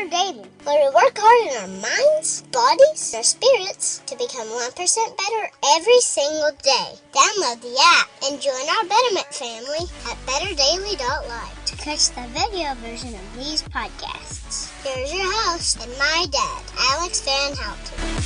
better daily, where we work hard in our minds, bodies, and our spirits to become 1% better every single day. Download the app and join our Betterment family at betterdaily.live to catch the video version of these podcasts. Here's your host and my dad, Alex Van Houten.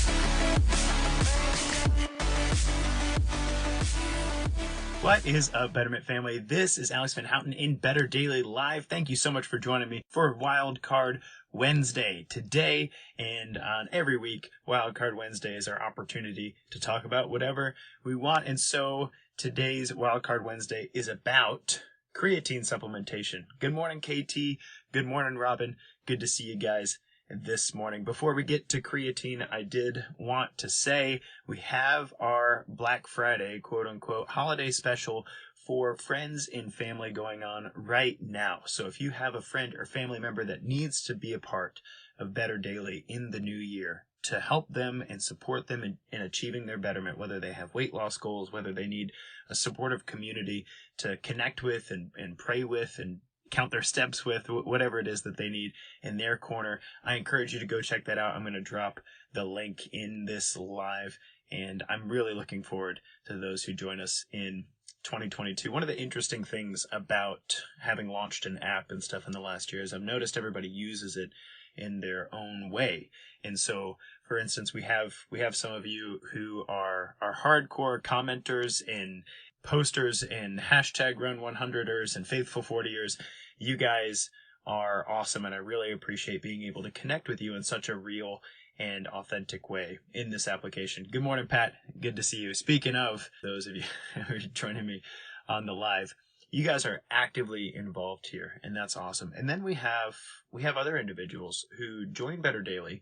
What is up, Betterment family? This is Alex Van Houten in Better Daily Live. Thank you so much for joining me for Wild Card Wednesday. Today and on every week, Wild Card Wednesday is our opportunity to talk about whatever we want. And so today's Wild Card Wednesday is about creatine supplementation. Good morning, KT. Good morning, Robin. Good to see you guys this morning. Before we get to creatine, I did want to say we have our Black Friday, quote unquote, holiday special for friends and family going on right now. So if you have a friend or family member that needs to be a part of Better Daily in the new year to help them and support them in achieving their betterment, whether they have weight loss goals, whether they need a supportive community to connect with and pray with and count their steps with, whatever it is that they need in their corner, I encourage you to go check that out. I'm going to drop the link in this live, and I'm really looking forward to those who join us in 2022. One of the interesting things about having launched an app and stuff in the last year is I've noticed everybody uses it in their own way. And so, for instance, we have some of you who are hardcore commenters and posters and hashtag Run 100ers and Faithful 40ers. You guys are awesome, and I really appreciate being able to connect with you in such a real and authentic way in this application. Good morning, Pat. Good to see you. Speaking of those of you who are joining me on the live, you guys are actively involved here, and that's awesome. And then we have other individuals who join Better Daily,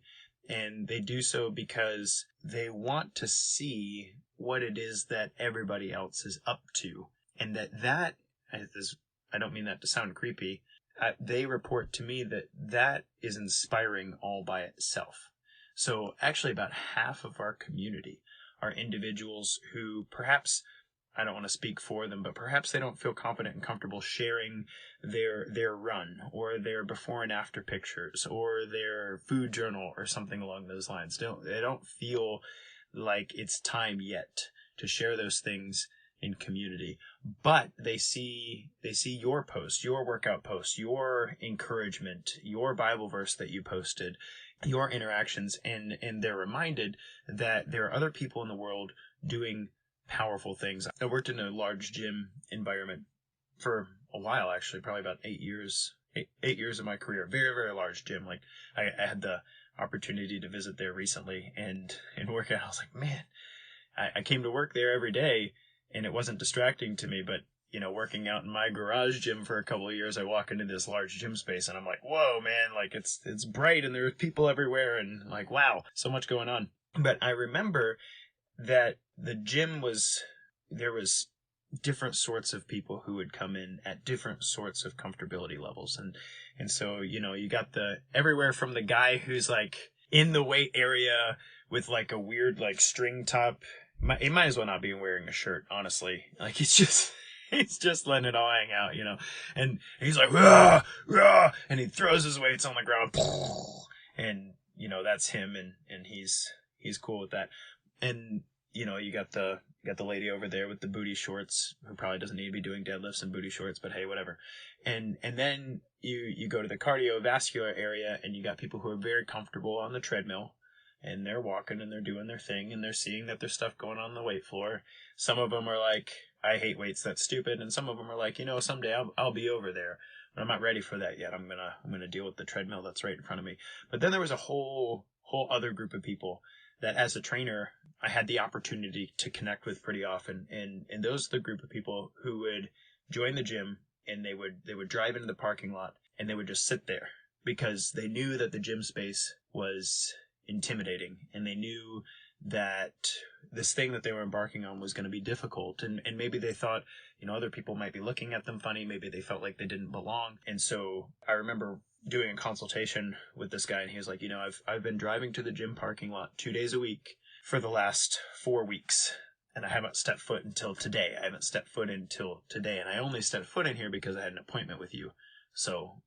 and they do so because they want to see what it is that everybody else is up to. And that is, I don't mean that to sound creepy, they report to me that is inspiring all by itself. So actually about half of our community are individuals who perhaps, I don't want to speak for them, but perhaps they don't feel confident and comfortable sharing their run or their before and after pictures or their food journal or something along those lines. They don't feel like it's time yet to share those things in community, but they see your post, your workout post, your encouragement, your Bible verse that you posted, your interactions, and they're reminded that there are other people in the world doing powerful things. I worked in a large gym environment for a while, actually, probably about 8 years of my career. Very, very large gym. Like I had the opportunity to visit there recently and work out. I was like, man, I came to work there every day and it wasn't distracting to me, but working out in my garage gym for a couple of years, I walk into this large gym space and I'm like, whoa, man, like it's bright and there's people everywhere and like, wow, so much going on. But I remember that the gym there was different sorts of people who would come in at different sorts of comfortability levels. And so, you got everywhere from the guy who's like in the weight area with like a weird like string top. He might as well not be wearing a shirt, honestly. Like he's just letting it all hang out, and he's like, rah, rah, and he throws his weights on the ground, and that's him, and he's cool with that. And you got the lady over there with the booty shorts who probably doesn't need to be doing deadlifts and booty shorts, but hey, whatever. And then you go to the cardiovascular area and you got people who are very comfortable on the treadmill and they're walking and they're doing their thing and they're seeing that there's stuff going on the weight floor. Some of them are like, I hate weights, that's stupid. And some of them are like, someday I'll be over there, but I'm not ready for that yet. I'm gonna deal with the treadmill that's right in front of me. But then there was a whole other group of people that as a trainer, I had the opportunity to connect with pretty often. And those are the group of people who would join the gym and they would drive into the parking lot and they would just sit there because they knew that the gym space was intimidating and they knew that this thing that they were embarking on was going to be difficult. And maybe they thought, other people might be looking at them funny. Maybe they felt like they didn't belong. And so I remember doing a consultation with this guy and he was like, I've been driving to the gym parking lot 2 days a week for the last 4 weeks and I haven't stepped foot until today. I only stepped foot in here because I had an appointment with you. So,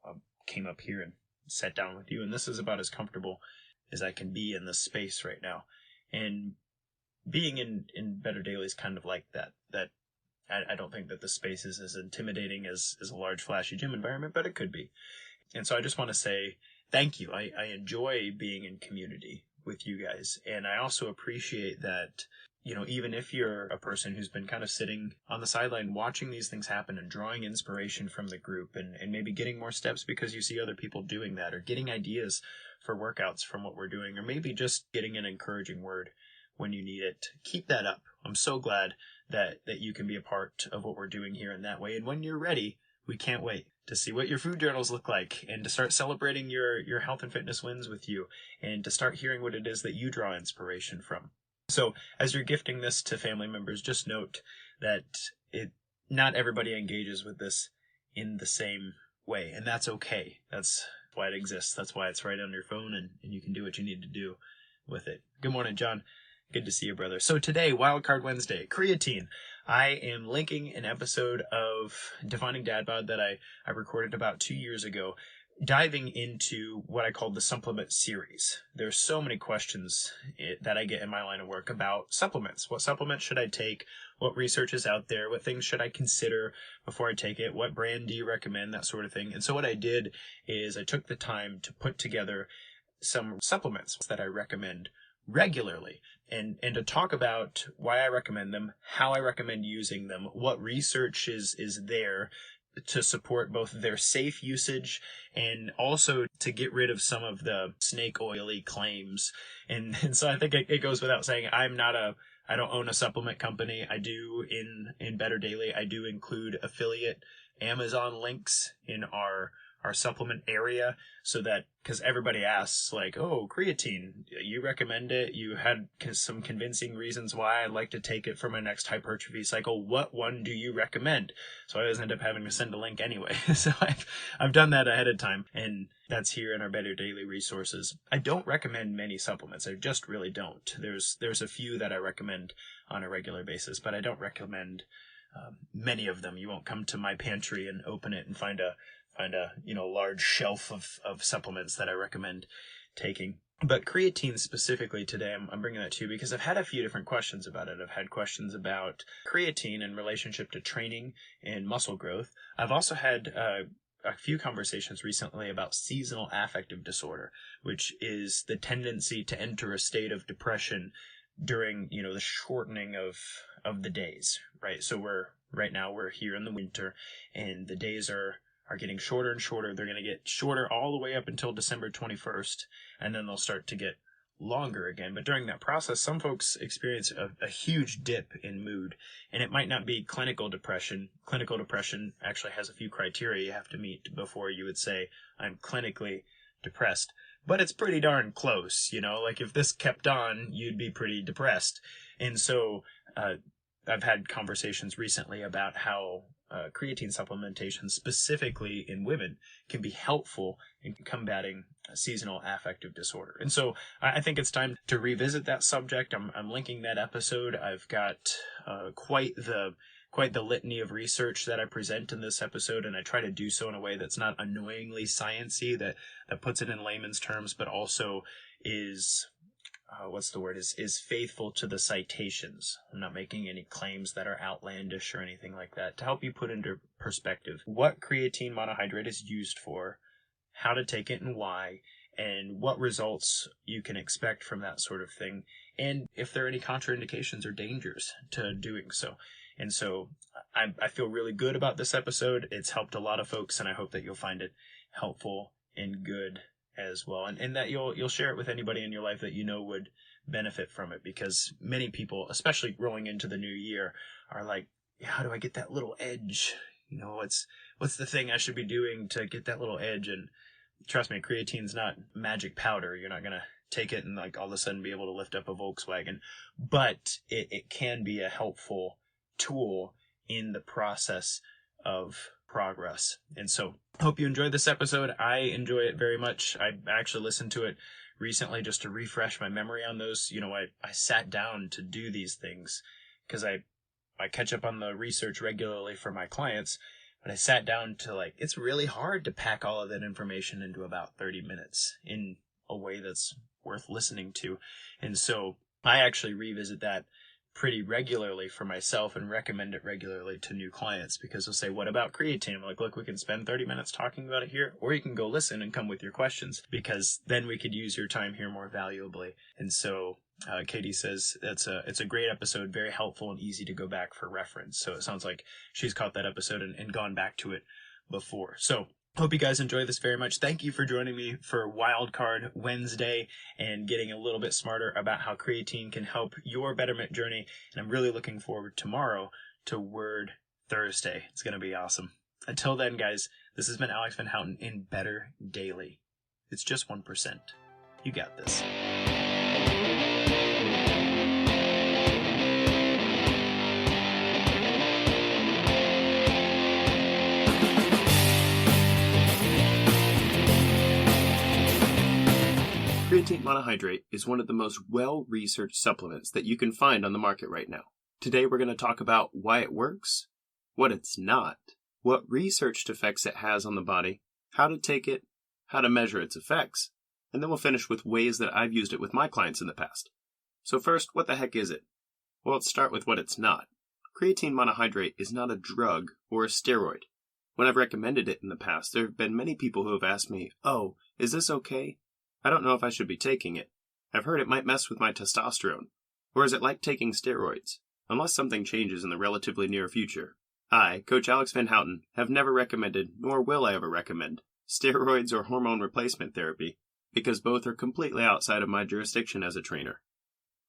I came up here and sat down with you, and this is about as comfortable as I can be in this space right now. And being in Better Daily is kind of like that. I don't think that the space is as intimidating as a large, flashy gym environment, but it could be. And so I just want to say thank you. I enjoy being in community with you guys. And I also appreciate that, even if you're a person who's been kind of sitting on the sideline watching these things happen and drawing inspiration from the group and maybe getting more steps because you see other people doing that, or getting ideas for workouts from what we're doing, or maybe just getting an encouraging word when you need it, keep that up. I'm so glad that you can be a part of what we're doing here in that way. And when you're ready, we can't wait to see what your food journals look like and to start celebrating your health and fitness wins with you and to start hearing what it is that you draw inspiration from. So as you're gifting this to family members, just note that not everybody engages with this in the same way, and that's okay. That's why it exists. That's why it's right on your phone, and you can do what you need to do with it. Good morning, John. Good to see you, brother. So today, Wildcard Wednesday, creatine. I am linking an episode of Defining Dad Bod that I recorded about 2 years ago, diving into what I call the supplement series. There's so many questions that I get in my line of work about supplements. What supplements should I take? What research is out there? What things should I consider before I take it? What brand do you recommend? That sort of thing. And so what I did is I took the time to put together some supplements that I recommend regularly and to talk about why I recommend them, how I recommend using them, what research is there to support both their safe usage and also to get rid of some of the snake oily claims. And so I think it goes without saying, I don't own a supplement company. I do in Better Daily, I do include affiliate Amazon links in our supplement area, so that, because everybody asks like, oh, creatine, you recommend it, you had some convincing reasons why I'd like to take it for my next hypertrophy cycle, what one do you recommend? So I always end up having to send a link anyway. So I've done that ahead of time, and that's here in our Better Daily resources. I don't recommend many supplements. I just really don't. There's a few that I recommend on a regular basis, but I don't recommend many of them. You won't come to my pantry and open it and find a large shelf of supplements that I recommend taking. But creatine specifically today, I'm bringing that to you because I've had a few different questions about it. I've had questions about creatine in relationship to training and muscle growth. I've also had a few conversations recently about seasonal affective disorder, which is the tendency to enter a state of depression during, the shortening of the days, right? So right now we're here in the winter and the days are getting shorter and shorter. They're going to get shorter all the way up until December 21st, and then they'll start to get longer again. But during that process, some folks experience a huge dip in mood, and it might not be clinical depression. Clinical depression actually has a few criteria you have to meet before you would say, I'm clinically depressed. But it's pretty darn close, like if this kept on, you'd be pretty depressed. And so I've had conversations recently about how creatine supplementation, specifically in women, can be helpful in combating seasonal affective disorder. And so I think it's time to revisit that subject. I'm linking that episode. I've got quite the litany of research that I present in this episode, and I try to do so in a way that's not annoyingly sciencey, that puts it in layman's terms, but also is is faithful to the citations. I'm not making any claims that are outlandish or anything like that. To help you put into perspective what creatine monohydrate is used for, how to take it and why, and what results you can expect from that sort of thing, and if there are any contraindications or dangers to doing so. And so I feel really good about this episode. It's helped a lot of folks, and I hope that you'll find it helpful and good as well, and that you'll share it with anybody in your life that would benefit from it, because many people, especially rolling into the new year, are like, how do I get that little edge? What's the thing I should be doing to get that little edge? And trust me, creatine's not magic powder. You're not gonna take it and like all of a sudden be able to lift up a Volkswagen, but it can be a helpful tool in the process of progress. And so hope you enjoyed this episode. I enjoy it very much. I actually listened to it recently just to refresh my memory on those. I sat down to do these things because I catch up on the research regularly for my clients. But I sat down to it's really hard to pack all of that information into about 30 minutes in a way that's worth listening to. And so I actually revisit that pretty regularly for myself and recommend it regularly to new clients, because they'll say, what about creatine? I'm like, look, we can spend 30 minutes talking about it here, or you can go listen and come with your questions, because then we could use your time here more valuably. And so Katie says it's a great episode, very helpful and easy to go back for reference. So it sounds like she's caught that episode and gone back to it before. So hope you guys enjoy this very much. Thank you for joining me for Wildcard Wednesday and getting a little bit smarter about how creatine can help your betterment journey. And I'm really looking forward tomorrow to Word Thursday. It's going to be awesome. Until then, guys, this has been Alex Van Houten in Better Daily. It's just 1%. You got this. Creatine Monohydrate is one of the most well-researched supplements that you can find on the market right now. Today we're going to talk about why it works, what it's not, what researched effects it has on the body, how to take it, how to measure its effects, and then we'll finish with ways that I've used it with my clients in the past. So first, what the heck is it? Well, let's start with what it's not. Creatine monohydrate is not a drug or a steroid. When I've recommended it in the past, there have been many people who have asked me, oh, is this okay? I don't know if I should be taking it. I've heard it might mess with my testosterone. Or is it like taking steroids? Unless something changes in the relatively near future. I, Coach Alex Van Houten, have never recommended, nor will I ever recommend, steroids or hormone replacement therapy, because both are completely outside of my jurisdiction as a trainer.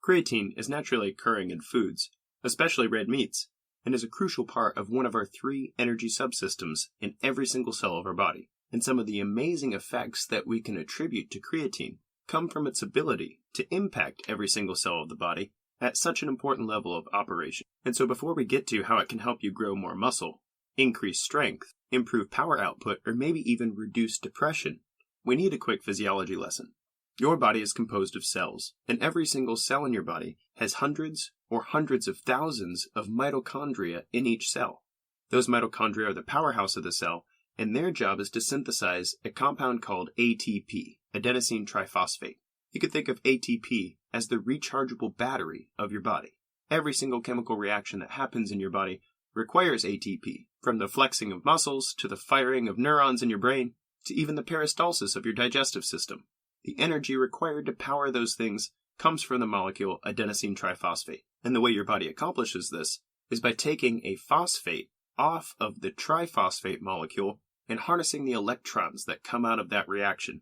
Creatine is naturally occurring in foods, especially red meats, and is a crucial part of one of our 3 energy subsystems in every single cell of our body. And some of the amazing effects that we can attribute to creatine come from its ability to impact every single cell of the body at such an important level of operation. And so before we get to how it can help you grow more muscle, increase strength, improve power output, or maybe even reduce depression, we need a quick physiology lesson. Your body is composed of cells, and every single cell in your body has hundreds or hundreds of thousands of mitochondria in each cell. Those mitochondria are the powerhouse of the cell, and their job is to synthesize a compound called ATP, adenosine triphosphate. You could think of ATP as the rechargeable battery of your body. Every single chemical reaction that happens in your body requires ATP, from the flexing of muscles to the firing of neurons in your brain to even the peristalsis of your digestive system. The energy required to power those things comes from the molecule adenosine triphosphate. And the way your body accomplishes this is by taking a phosphate off of the triphosphate molecule and harnessing the electrons that come out of that reaction.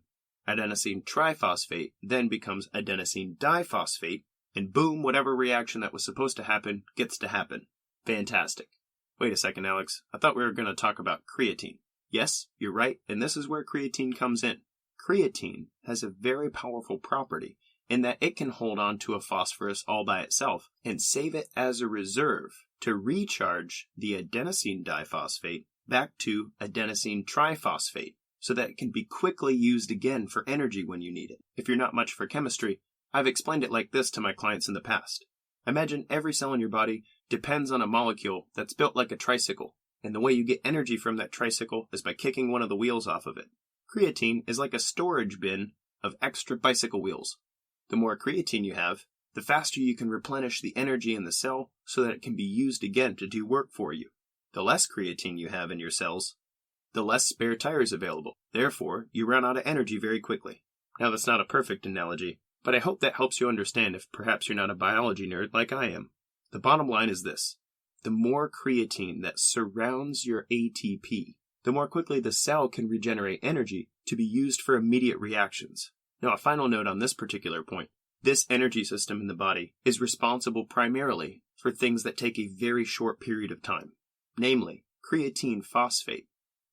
Adenosine triphosphate then becomes adenosine diphosphate, and boom, whatever reaction that was supposed to happen gets to happen. Fantastic. Wait a second, Alex. I thought we were going to talk about creatine. Yes, you're right, and this is where creatine comes in. Creatine has a very powerful property in that it can hold on to a phosphorus all by itself and save it as a reserve to recharge the adenosine diphosphate back to adenosine triphosphate so that it can be quickly used again for energy when you need it. If you're not much for chemistry, I've explained it like this to my clients in the past. Imagine every cell in your body depends on a molecule that's built like a tricycle, and the way you get energy from that tricycle is by kicking one of the wheels off of it. Creatine is like a storage bin of extra bicycle wheels. The more creatine you have, the faster you can replenish the energy in the cell so that it can be used again to do work for you. The less creatine you have in your cells, the less spare tires available. Therefore, you run out of energy very quickly. Now, that's not a perfect analogy, but I hope that helps you understand if perhaps you're not a biology nerd like I am. The bottom line is this. The more creatine that surrounds your ATP, the more quickly the cell can regenerate energy to be used for immediate reactions. Now, a final note on this particular point. This energy system in the body is responsible primarily for things that take a very short period of time. Namely, creatine phosphate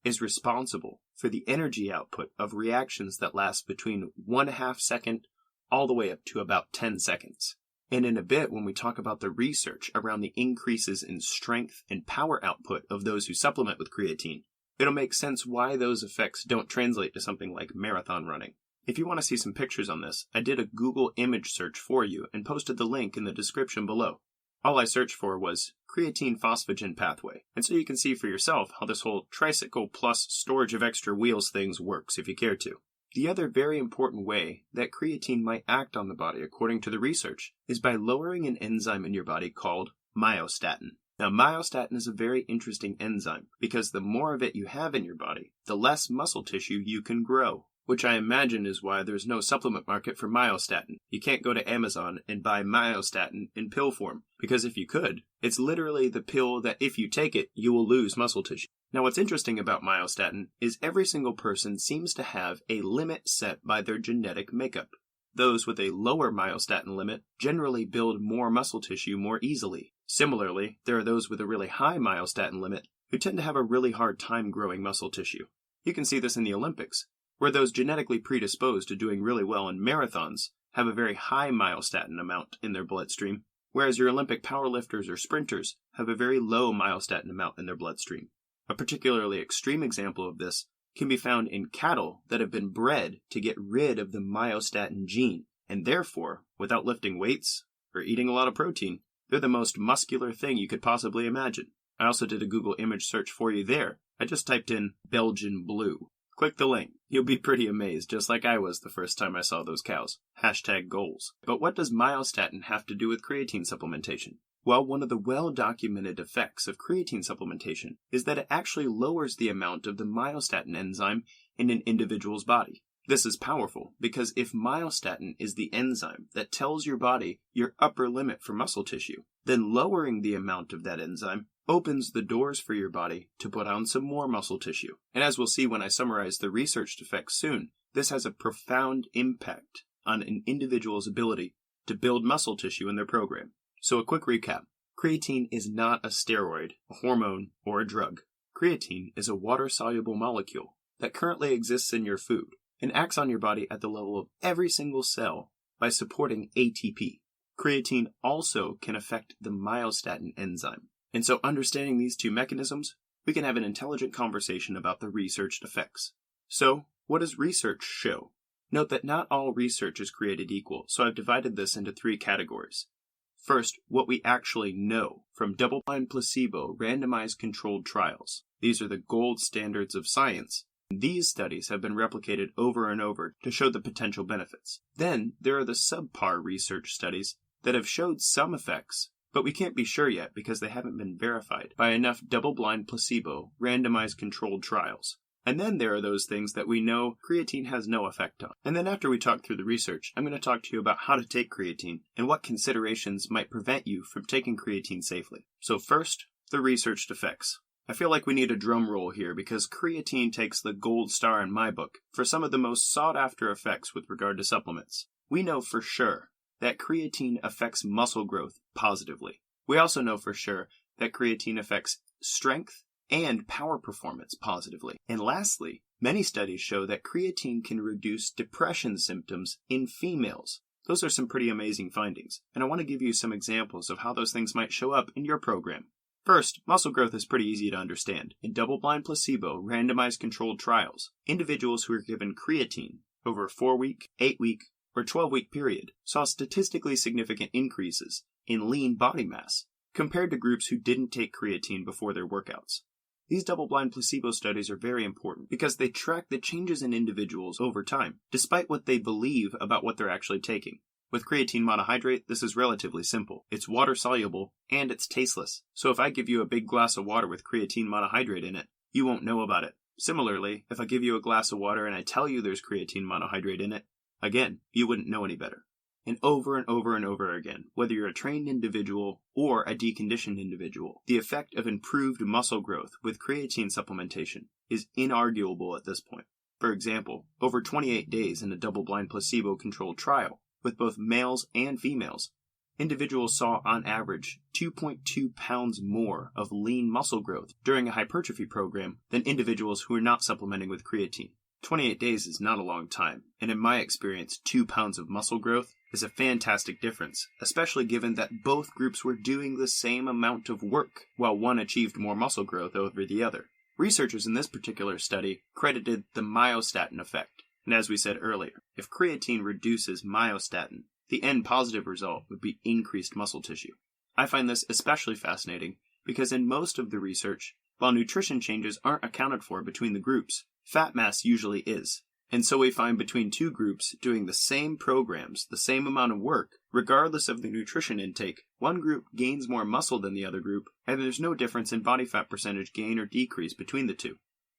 is responsible for the energy output of reactions that last between 1/2 second all the way up to about 10 seconds. And in a bit, when we talk about the research around the increases in strength and power output of those who supplement with creatine, it'll make sense why those effects don't translate to something like marathon running. If you want to see some pictures on this, I did a Google image search for you and posted the link in the description below. All I searched for was creatine phosphagen pathway, and so you can see for yourself how this whole tricycle plus storage of extra wheels things works if you care to. The other very important way that creatine might act on the body, according to the research, is by lowering an enzyme in your body called myostatin. Now, myostatin is a very interesting enzyme because the more of it you have in your body, the less muscle tissue you can grow, which I imagine is why there's no supplement market for myostatin. You can't go to Amazon and buy myostatin in pill form, because if you could, it's literally the pill that if you take it, you will lose muscle tissue. Now, what's interesting about myostatin is every single person seems to have a limit set by their genetic makeup. Those with a lower myostatin limit generally build more muscle tissue more easily. Similarly, there are those with a really high myostatin limit who tend to have a really hard time growing muscle tissue. You can see this in the Olympics, where those genetically predisposed to doing really well in marathons have a very high myostatin amount in their bloodstream, whereas your Olympic powerlifters or sprinters have a very low myostatin amount in their bloodstream. A particularly extreme example of this can be found in cattle that have been bred to get rid of the myostatin gene, and therefore, without lifting weights or eating a lot of protein, they're the most muscular thing you could possibly imagine. I also did a Google image search for you there. I just typed in Belgian blue. Click the link. You'll be pretty amazed, just like I was the first time I saw those cows. #goals. But what does myostatin have to do with creatine supplementation? Well, one of the well-documented effects of creatine supplementation is that it actually lowers the amount of the myostatin enzyme in an individual's body. This is powerful because if myostatin is the enzyme that tells your body your upper limit for muscle tissue, then lowering the amount of that enzyme opens the doors for your body to put on some more muscle tissue. And as we'll see when I summarize the researched effects soon, this has a profound impact on an individual's ability to build muscle tissue in their program. So a quick recap. Creatine is not a steroid, a hormone, or a drug. Creatine is a water-soluble molecule that currently exists in your food and acts on your body at the level of every single cell by supporting ATP. Creatine also can affect the myostatin enzyme. And so understanding these two mechanisms, we can have an intelligent conversation about the researched effects. So, what does research show? Note that not all research is created equal, so I've divided this into 3 categories. First, what we actually know from double-blind placebo randomized controlled trials. These are the gold standards of science. These studies have been replicated over and over to show the potential benefits. Then, there are the subpar research studies that have showed some effects, but we can't be sure yet because they haven't been verified by enough double-blind placebo randomized controlled trials. And then there are those things that we know creatine has no effect on. And then after we talk through the research, I'm going to talk to you about how to take creatine and what considerations might prevent you from taking creatine safely. So first, the researched effects. I feel like we need a drum roll here because creatine takes the gold star in my book for some of the most sought-after effects with regard to supplements. We know for sure that creatine affects muscle growth positively. We also know for sure that creatine affects strength and power performance positively. And lastly, many studies show that creatine can reduce depression symptoms in females. Those are some pretty amazing findings, and I want to give you some examples of how those things might show up in your program. First, muscle growth is pretty easy to understand. In double-blind placebo randomized controlled trials, individuals who were given creatine over a 4-week, 8-week, or 12-week period saw statistically significant increases in lean body mass compared to groups who didn't take creatine before their workouts. These double-blind placebo studies are very important because they track the changes in individuals over time, despite what they believe about what they're actually taking. With creatine monohydrate, this is relatively simple. It's water-soluble, and it's tasteless. So if I give you a big glass of water with creatine monohydrate in it, you won't know about it. Similarly, if I give you a glass of water and I tell you there's creatine monohydrate in it, again, you wouldn't know any better. And over and over and over again, whether you're a trained individual or a deconditioned individual, the effect of improved muscle growth with creatine supplementation is inarguable at this point. For example, over 28 days in a double-blind placebo-controlled trial, with both males and females, individuals saw on average 2.2 pounds more of lean muscle growth during a hypertrophy program than individuals who are not supplementing with creatine. 28 days is not a long time, and in my experience, 2 pounds of muscle growth is a fantastic difference, especially given that both groups were doing the same amount of work, while one achieved more muscle growth over the other. Researchers in this particular study credited the myostatin effect, and as we said earlier, if creatine reduces myostatin, the end positive result would be increased muscle tissue. I find this especially fascinating because in most of the research, while nutrition changes aren't accounted for between the groups, fat mass usually is. And so we find between two groups doing the same programs, the same amount of work, regardless of the nutrition intake, one group gains more muscle than the other group, and there's no difference in body fat percentage gain or decrease between the two.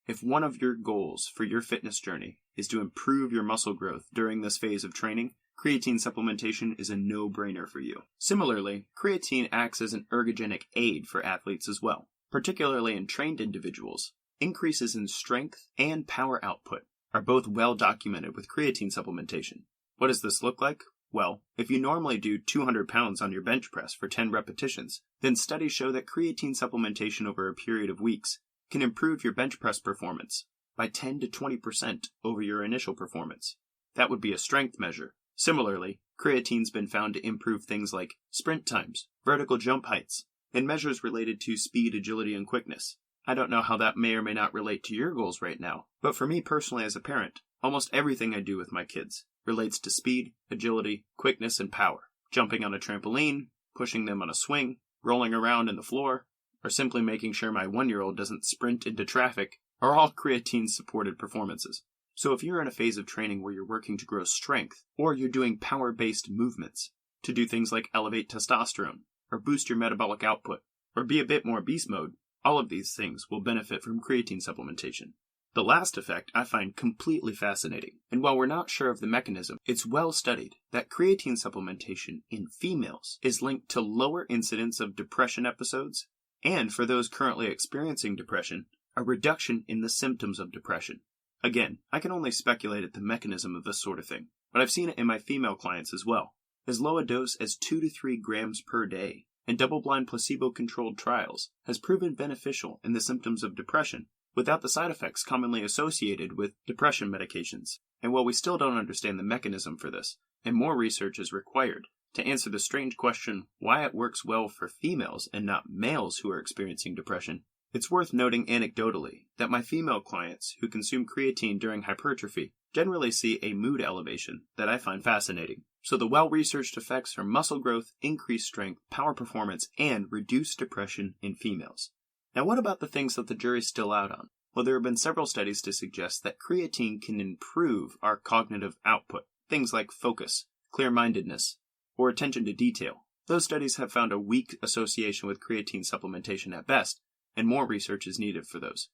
If one of your goals for your fitness journey is to improve your muscle growth during this phase of training, creatine supplementation is a no-brainer for you. Similarly, creatine acts as an ergogenic aid for athletes as well, particularly in trained individuals. Increases in strength and power output are both well documented with creatine supplementation. What does this look like? Well, if you normally do 200 pounds on your bench press for 10 repetitions, then studies show that creatine supplementation over a period of weeks can improve your bench press performance by 10 to 20% over your initial performance. That would be a strength measure. Similarly, creatine's been found to improve things like sprint times, vertical jump heights, and measures related to speed, agility, and quickness. I don't know how that may or may not relate to your goals right now, but for me personally as a parent, almost everything I do with my kids relates to speed, agility, quickness, and power. Jumping on a trampoline, pushing them on a swing, rolling around in the floor, or simply making sure my 1-year-old doesn't sprint into traffic are all creatine-supported performances. So if you're in a phase of training where you're working to grow strength, or you're doing power-based movements to do things like elevate testosterone, or boost your metabolic output, or be a bit more beast mode, all of these things will benefit from creatine supplementation. The last effect I find completely fascinating, and while we're not sure of the mechanism, it's well studied that creatine supplementation in females is linked to lower incidence of depression episodes, and for those currently experiencing depression, a reduction in the symptoms of depression. Again, I can only speculate at the mechanism of this sort of thing, but I've seen it in my female clients as well. As low a dose as 2 to 3 grams per day in double-blind placebo-controlled trials has proven beneficial in the symptoms of depression without the side effects commonly associated with depression medications. And while we still don't understand the mechanism for this, and more research is required to answer the strange question why it works well for females and not males who are experiencing depression, it's worth noting anecdotally that my female clients who consume creatine during hypertrophy generally see a mood elevation that I find fascinating. So the well-researched effects for muscle growth, increased strength, power performance, and reduced depression in females. Now what about the things that the jury's still out on? Well, there have been several studies to suggest that creatine can improve our cognitive output, things like focus, clear-mindedness, or attention to detail. Those studies have found a weak association with creatine supplementation at best, and more research is needed for those.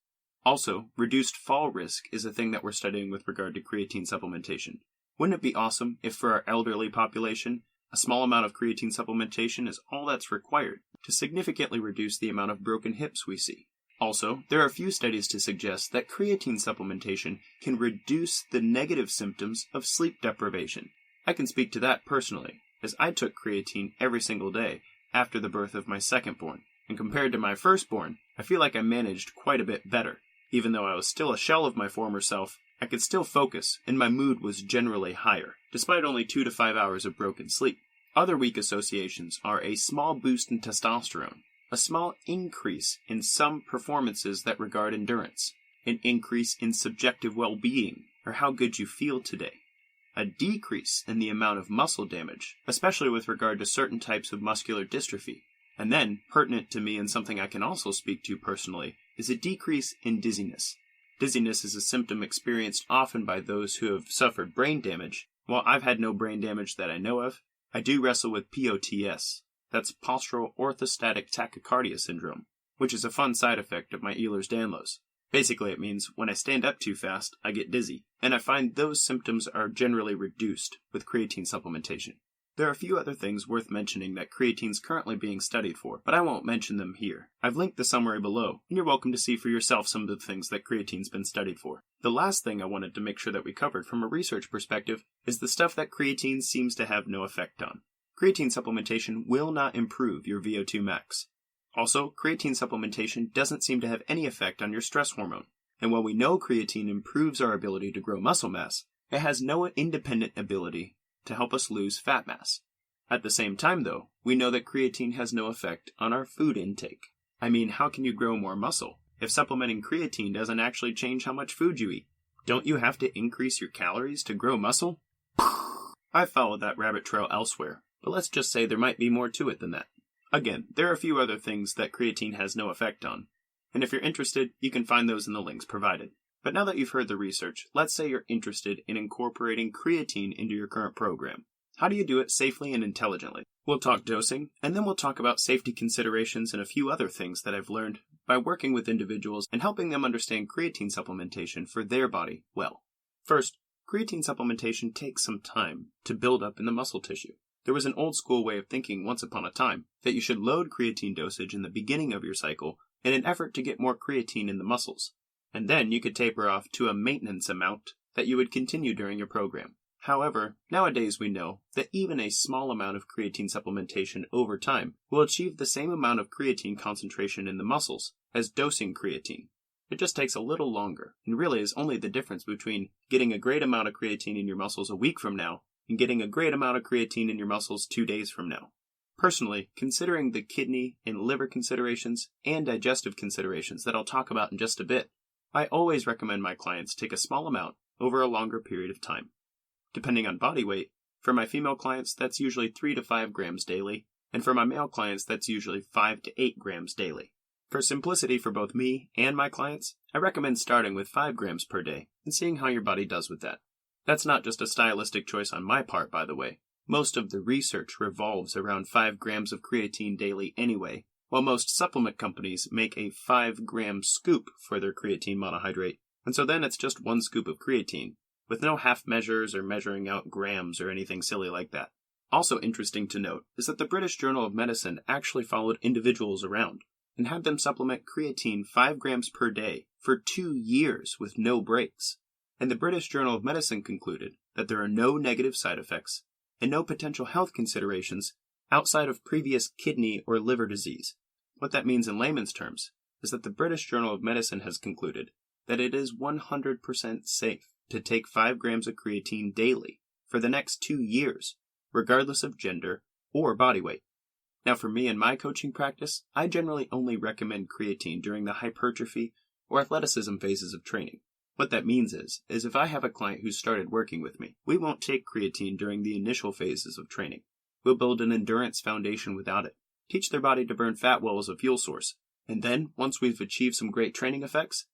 Also, reduced fall risk is a thing that we're studying with regard to creatine supplementation. Wouldn't it be awesome if for our elderly population, a small amount of creatine supplementation is all that's required to significantly reduce the amount of broken hips we see? Also, there are a few studies to suggest that creatine supplementation can reduce the negative symptoms of sleep deprivation. I can speak to that personally, as I took creatine every single day after the birth of my second-born, and compared to my firstborn, I feel like I managed quite a bit better. Even though I was still a shell of my former self, I could still focus, and my mood was generally higher, despite only 2 to 5 hours of broken sleep. Other weak associations are a small boost in testosterone, a small increase in some performances that regard endurance, an increase in subjective well-being, or how good you feel today, a decrease in the amount of muscle damage, especially with regard to certain types of muscular dystrophy, and then, pertinent to me and something I can also speak to personally, is a decrease in dizziness. Dizziness is a symptom experienced often by those who have suffered brain damage. While I've had no brain damage that I know of, I do wrestle with POTS. That's postural orthostatic tachycardia syndrome, which is a fun side effect of my Ehlers-Danlos. Basically, it means when I stand up too fast, I get dizzy, and I find those symptoms are generally reduced with creatine supplementation. There are a few other things worth mentioning that creatine is currently being studied for, but I won't mention them here. I've linked the summary below, and you're welcome to see for yourself some of the things that creatine's been studied for. The last thing I wanted to make sure that we covered from a research perspective is the stuff that creatine seems to have no effect on. Creatine supplementation will not improve your VO2 max. Also, creatine supplementation doesn't seem to have any effect on your stress hormone. And while we know creatine improves our ability to grow muscle mass, it has no independent ability to help us lose fat mass. At the same time, though, we know that creatine has no effect on our food intake. I mean, how can you grow more muscle if supplementing creatine doesn't actually change how much food you eat? Don't you have to increase your calories to grow muscle? I've followed that rabbit trail elsewhere, but let's just say there might be more to it than that. Again, there are a few other things that creatine has no effect on, and if you're interested, you can find those in the links provided. But now that you've heard the research, let's say you're interested in incorporating creatine into your current program. How do you do it safely and intelligently? We'll talk dosing, and then we'll talk about safety considerations and a few other things that I've learned by working with individuals and helping them understand creatine supplementation for their body well. First, creatine supplementation takes some time to build up in the muscle tissue. There was an old school way of thinking once upon a time that you should load creatine dosage in the beginning of your cycle in an effort to get more creatine in the muscles, and then you could taper off to a maintenance amount that you would continue during your program. However, nowadays we know that even a small amount of creatine supplementation over time will achieve the same amount of creatine concentration in the muscles as dosing creatine. It just takes a little longer, and really is only the difference between getting a great amount of creatine in your muscles a week from now and getting a great amount of creatine in your muscles 2 days from now. Personally, considering the kidney and liver considerations and digestive considerations that I'll talk about in just a bit, I always recommend my clients take a small amount over a longer period of time. Depending on body weight, for my female clients that's usually 3 to 5 grams daily, and for my male clients that's usually 5 to 8 grams daily. For simplicity for both me and my clients, I recommend starting with 5 grams per day and seeing how your body does with that. That's not just a stylistic choice on my part, by the way. Most of the research revolves around 5 grams of creatine daily anyway, while most supplement companies make a 5-gram scoop for their creatine monohydrate, and so then it's just 1 scoop of creatine, with no half measures or measuring out grams or anything silly like that. Also interesting to note is that the British Journal of Medicine actually followed individuals around and had them supplement creatine 5 grams per day for 2 years with no breaks. And the British Journal of Medicine concluded that there are no negative side effects and no potential health considerations outside of previous kidney or liver disease. What that means in layman's terms is that the British Journal of Medicine has concluded that it is 100% safe to take 5 grams of creatine daily for the next 2 years, regardless of gender or body weight. Now for me and my coaching practice, I generally only recommend creatine during the hypertrophy or athleticism phases of training. What that means is if I have a client who's started working with me, we won't take creatine during the initial phases of training. We'll build an endurance foundation without it, teach their body to burn fat well as a fuel source, and then, once we've achieved some great training effects,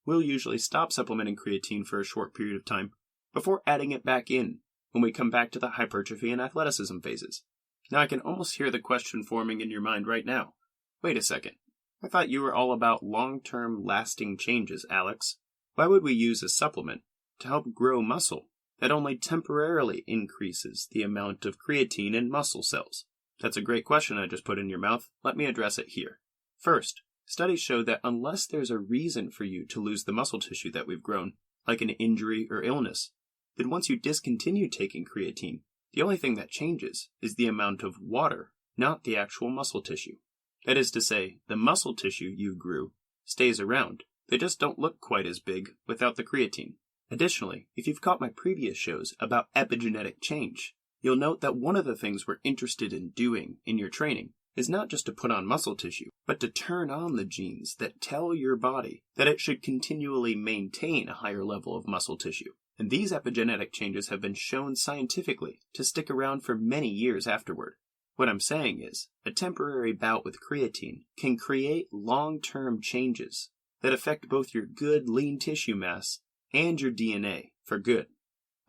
we'll usually stop supplementing creatine for a short period of time before adding it back in when we come back to the hypertrophy and athleticism phases. Now I can almost hear the question forming in your mind right now. Wait a second. I thought you were all about long-term lasting changes, Alex. Why would we use a supplement to help grow muscle that only temporarily increases the amount of creatine in muscle cells? That's a great question I just put in your mouth. Let me address it here. First, studies show that unless there's a reason for you to lose the muscle tissue that we've grown, like an injury or illness, then once you discontinue taking creatine, the only thing that changes is the amount of water, not the actual muscle tissue. That is to say, the muscle tissue you grew stays around. They just don't look quite as big without the creatine. Additionally, if you've caught my previous shows about epigenetic change, you'll note that one of the things we're interested in doing in your training is not just to put on muscle tissue, but to turn on the genes that tell your body that it should continually maintain a higher level of muscle tissue. And these epigenetic changes have been shown scientifically to stick around for many years afterward. What I'm saying is, a temporary bout with creatine can create long-term changes that affect both your good lean tissue mass and your DNA for good.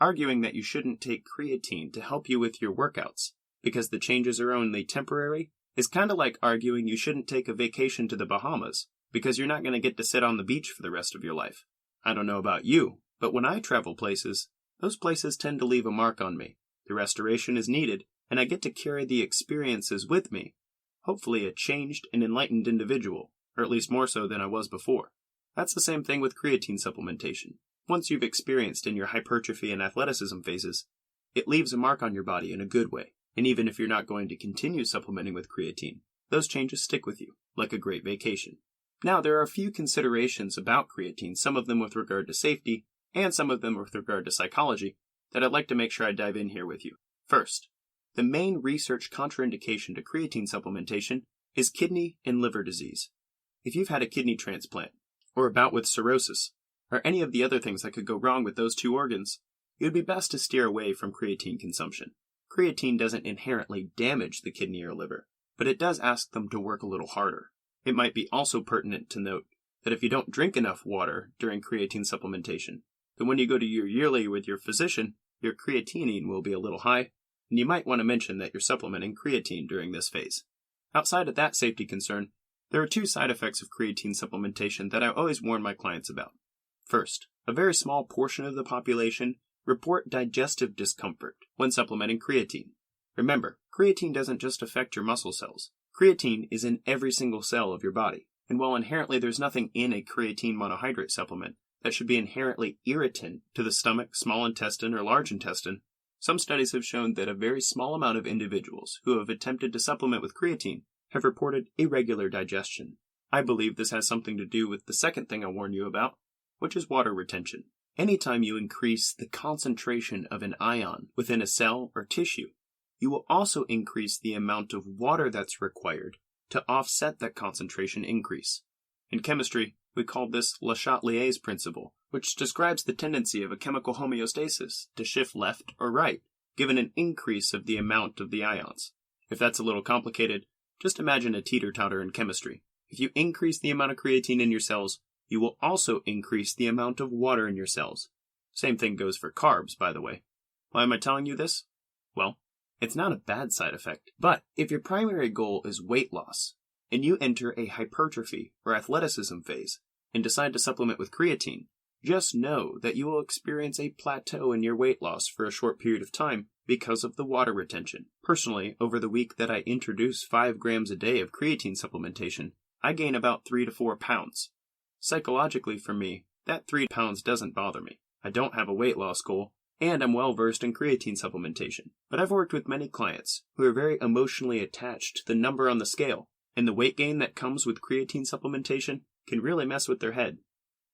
Arguing that you shouldn't take creatine to help you with your workouts because the changes are only temporary is kind of like arguing you shouldn't take a vacation to the Bahamas because you're not going to get to sit on the beach for the rest of your life. I don't know about you, but when I travel places, those places tend to leave a mark on me. The restoration is needed, and I get to carry the experiences with me, hopefully a changed and enlightened individual, or at least more so than I was before. That's the same thing with creatine supplementation. Once you've experienced in your hypertrophy and athleticism phases, it leaves a mark on your body in a good way. And even if you're not going to continue supplementing with creatine, those changes stick with you, like a great vacation. Now, there are a few considerations about creatine, some of them with regard to safety, and some of them with regard to psychology, that I'd like to make sure I dive in here with you. First, the main research contraindication to creatine supplementation is kidney and liver disease. If you've had a kidney transplant, or a bout with cirrhosis, or any of the other things that could go wrong with those 2 organs, it would be best to steer away from creatine consumption. Creatine doesn't inherently damage the kidney or liver, but it does ask them to work a little harder. It might be also pertinent to note that if you don't drink enough water during creatine supplementation, then when you go to your yearly with your physician, your creatinine will be a little high, and you might want to mention that you're supplementing creatine during this phase. Outside of that safety concern, there are 2 side effects of creatine supplementation that I always warn my clients about. First, a very small portion of the population report digestive discomfort when supplementing creatine. Remember, creatine doesn't just affect your muscle cells. Creatine is in every single cell of your body, and while inherently there's nothing in a creatine monohydrate supplement that should be inherently irritant to the stomach, small intestine, or large intestine, some studies have shown that a very small amount of individuals who have attempted to supplement with creatine have reported irregular digestion. I believe this has something to do with the second thing I warn you about, which is water retention. Anytime you increase the concentration of an ion within a cell or tissue, you will also increase the amount of water that's required to offset that concentration increase. In chemistry, we call this Le Chatelier's principle, which describes the tendency of a chemical homeostasis to shift left or right, given an increase of the amount of the ions. If that's a little complicated, just imagine a teeter-totter in chemistry. If you increase the amount of creatine in your cells, you will also increase the amount of water in your cells. Same thing goes for carbs, by the way. Why am I telling you this? Well, it's not a bad side effect, but if your primary goal is weight loss, and you enter a hypertrophy or athleticism phase and decide to supplement with creatine, just know that you will experience a plateau in your weight loss for a short period of time because of the water retention. Personally, over the week that I introduce 5 grams a day of creatine supplementation, I gain about 3 to 4 pounds. Psychologically for me, that 3 pounds doesn't bother me. I don't have a weight loss goal, and I'm well versed in creatine supplementation. But I've worked with many clients who are very emotionally attached to the number on the scale, and the weight gain that comes with creatine supplementation can really mess with their head.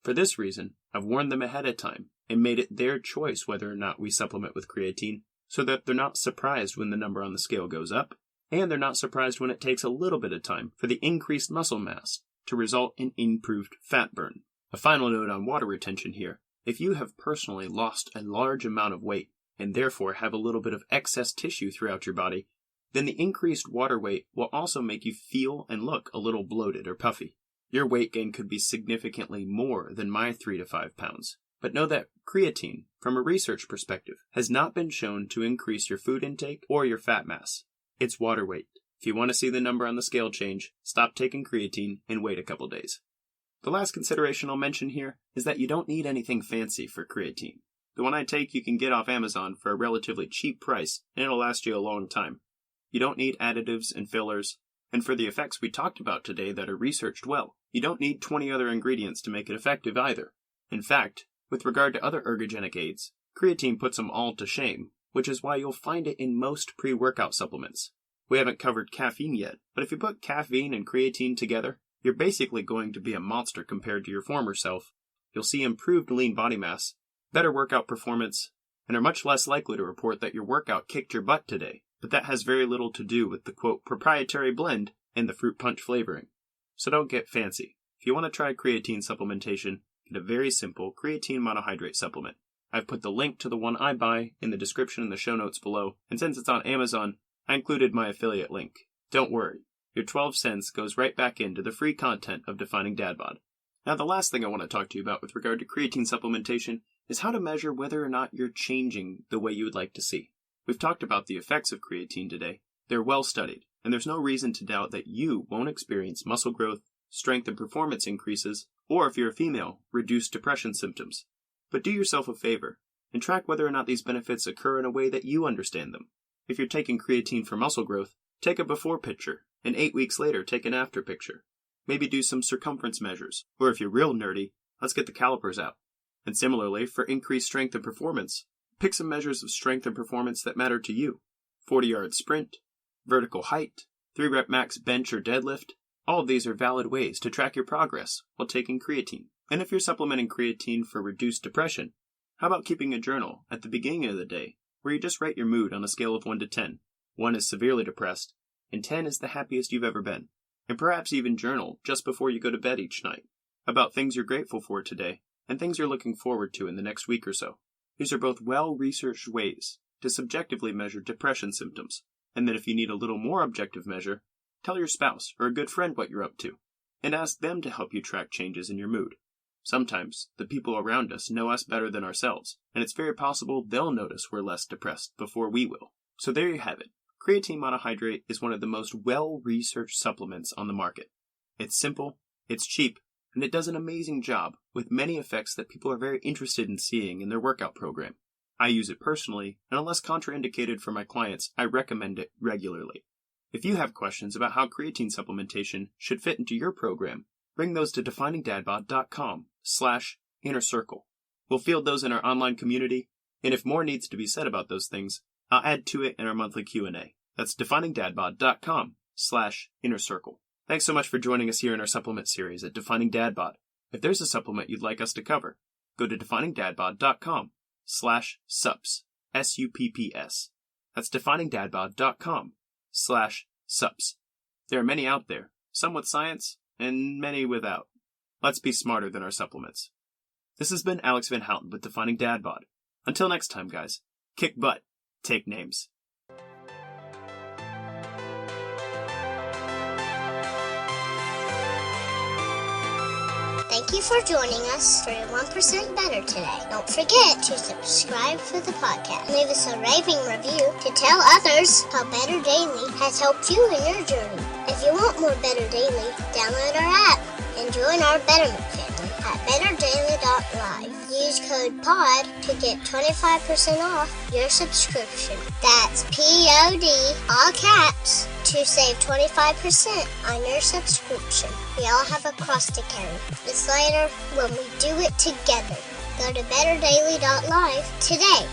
For this reason, I've warned them ahead of time and made it their choice whether or not we supplement with creatine, so that they're not surprised when the number on the scale goes up, and they're not surprised when it takes a little bit of time for the increased muscle mass to result in improved fat burn. A final note on water retention here. If you have personally lost a large amount of weight and therefore have a little bit of excess tissue throughout your body, then the increased water weight will also make you feel and look a little bloated or puffy. Your weight gain could be significantly more than my 3 to 5 pounds. But know that creatine, from a research perspective, has not been shown to increase your food intake or your fat mass. It's water weight. If you want to see the number on the scale change, stop taking creatine and wait a couple days. The last consideration I'll mention here is that you don't need anything fancy for creatine. The one I take you can get off Amazon for a relatively cheap price, and it'll last you a long time. You don't need additives and fillers, and for the effects we talked about today that are researched well, you don't need 20 other ingredients to make it effective either. In fact, with regard to other ergogenic aids, creatine puts them all to shame, which is why you'll find it in most pre-workout supplements. We haven't covered caffeine yet, but if you put caffeine and creatine together, you're basically going to be a monster compared to your former self. You'll see improved lean body mass, better workout performance, and are much less likely to report that your workout kicked your butt today. But that has very little to do with the quote proprietary blend and the fruit punch flavoring. So don't get fancy. If you want to try creatine supplementation, get a very simple creatine monohydrate supplement. I've put the link to the one I buy in the description in the show notes below, and since it's on Amazon, I included my affiliate link. Don't worry, your 12 cents goes right back into the free content of Defining Dad Bod. Now the last thing I want to talk to you about with regard to creatine supplementation is how to measure whether or not you're changing the way you would like to see. We've talked about the effects of creatine today. They're well studied, and there's no reason to doubt that you won't experience muscle growth, strength and performance increases, or if you're a female, reduced depression symptoms. But do yourself a favor and track whether or not these benefits occur in a way that you understand them. If you're taking creatine for muscle growth, take a before picture, and 8 weeks later take an after picture. Maybe do some circumference measures, or if you're real nerdy, let's get the calipers out. And similarly, for increased strength and performance, pick some measures of strength and performance that matter to you. 40-yard sprint, vertical height, 3-rep max bench or deadlift. All of these are valid ways to track your progress while taking creatine. And if you're supplementing creatine for reduced depression, how about keeping a journal at the beginning of the day where you just rate your mood on a scale of 1 to 10. 1 is severely depressed, and 10 is the happiest you've ever been. And perhaps even journal just before you go to bed each night about things you're grateful for today and things you're looking forward to in the next week or so. These are both well-researched ways to subjectively measure depression symptoms, and then if you need a little more objective measure, Tell your spouse or a good friend what you're up to, and ask them to help you track changes in your mood. Sometimes, the people around us know us better than ourselves, and it's very possible they'll notice we're less depressed before we will. So there you have it. Creatine monohydrate is one of the most well-researched supplements on the market. It's simple, it's cheap, and it does an amazing job with many effects that people are very interested in seeing in their workout program. I use it personally, and unless contraindicated for my clients, I recommend it regularly. If you have questions about how creatine supplementation should fit into your program, bring those to definingdadbod.com/innercircle. We'll field those in our online community, and if more needs to be said about those things, I'll add to it in our monthly Q&A. That's definingdadbod.com/innercircle. Thanks so much for joining us here in our supplement series at Defining Dadbod. If there's a supplement you'd like us to cover, go to definingdadbod.com/supps. SUPPS. That's definingdadbod.com/supps. There are many out there, some with science and many without. Let's be smarter than our supplements. This has been Alex Van Houten with Defining Dadbod. Until next time, guys, kick butt, take names. Thank you for joining us for 1% Better today. Don't forget to subscribe for the podcast. Leave us a raving review to tell others how Better Daily has helped you in your journey. If you want more Better Daily, download our app and join our Betterment family at betterdaily.live. Use code POD to get 25% off your subscription. That's POD, all caps, to save 25% on your subscription. We all have a cross to carry. It's lighter when we do it together. Go to betterdaily.live today.